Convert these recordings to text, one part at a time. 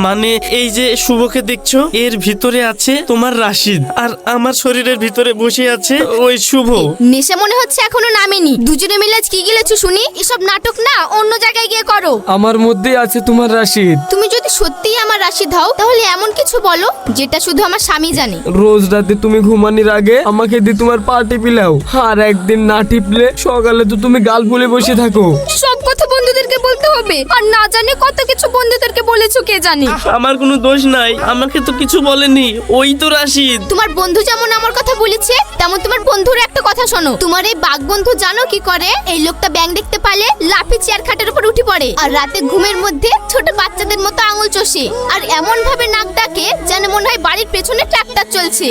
মানে এই যে শুভকে দেখছো, এর ভিতরে আছে তোমার রাশিদ, আর আমার শরীরের ভিতরে বসে আছে ওই শুভ। নেশা মনে হচ্ছে এখনো নামেনি। দুজনে মিলে আজ কি গিলেছো শুনি? এসব নাটক না অন্য জায়গায় গিয়ে করো। আমার মধ্যে আছে তোমার রাশিদ। তুমি যদি সত্যিই আমার রাশিদ হও তাহলে এমন কিছু বলো যেটা শুধু আমার স্বামী জানে। রোজ রাতে তুমি ঘুমানোর আগে আমাকে দিয়ে তোমার পা টিপি লাও, আর একদিন না টিপলে সকালে তো তুমি গাল ফুলে বসে থাকো। সব কথা বন্ধুদেরকে বলতে হবে, আর না জানে কত কিছু বন্ধুদেরকে বলেছো কে জানে। আমার কোনো দোষ নাই, আমাকে তো কিছু বলেনি, ওই তো রাশিদ। তোমার বন্ধু যেমন আমার কথা বলেছে তেমন তোমার বন্ধুর একটা কথা শোনো। তোমার এই বাঘ বন্ধু জানো কি করে? এই লোকটা ব্যাঙ দেখতে পালে লাফি চেয়ার খাটের উপর উঠে পড়ে, আর রাতে ঘুমের মধ্যে ছোট বাচ্চাদের মতো আঙুল চষে, আর এমন ভাবে নাক ডাকে যেন মনে হয় বাড়ির পেছনে ট্রাক্টর চলছে।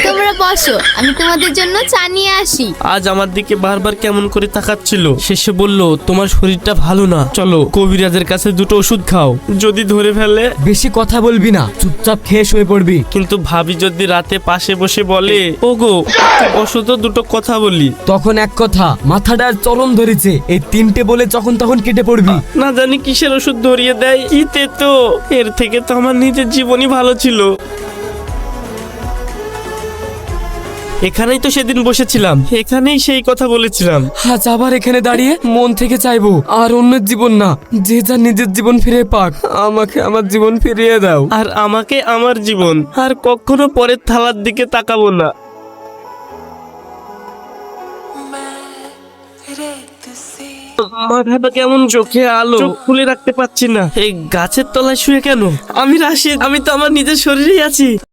তোমরা বসো, আমি তোমাদের জন্য চা নিয়ে আসি। আজ আমার দিকে বারবার কেমন করে তাকাচ্ছিল, শেষে বলল তোমার শরীরটা ভালো না, চলো কবিরাজের কাছে দুটো ওষুধ খাও, যদি ধরে ফেলে। বেশি কথা বলবি না, চুপচাপ খেয়ে শুয়ে পড়বি। কিন্তু ভাবি যদি রাতে পাশে বসে বলে ওগো ওষুধ দুটো কথা বলি, তখন এক কথা, মাথাটা আর চরম ধরেছে, এই তিনটে বলে যখন তখন কেটে পড়বি। না জানি কিসের ওষুধ ধরিয়ে দেয়। ইতে তো এর থেকে তো আমার নিজের জীবনই ভালো ছিল। এখানেই তো সেদিন বসেছিলাম, এখানেই সেই কথা বলেছিলাম। আজ আবার এখানে দাঁড়িয়ে মন থেকে চাইবো আর অন্যের জীবন না, যে যার নিজের জীবন ফিরে পাক। আমাকে আমার জীবন ফিরিয়ে দাও। আর আমাকে আমার জীবন, আর কখনো পরের থালার দিকে তাকাবো না। মাথাটা কেমন চোখে আলো, চোখ খুলে রাখতে পারছি না। এই গাছের তলায় শুয়ে কেন? আমি রাশিদ, আমি তো আমার নিজের শরীরেই আছি।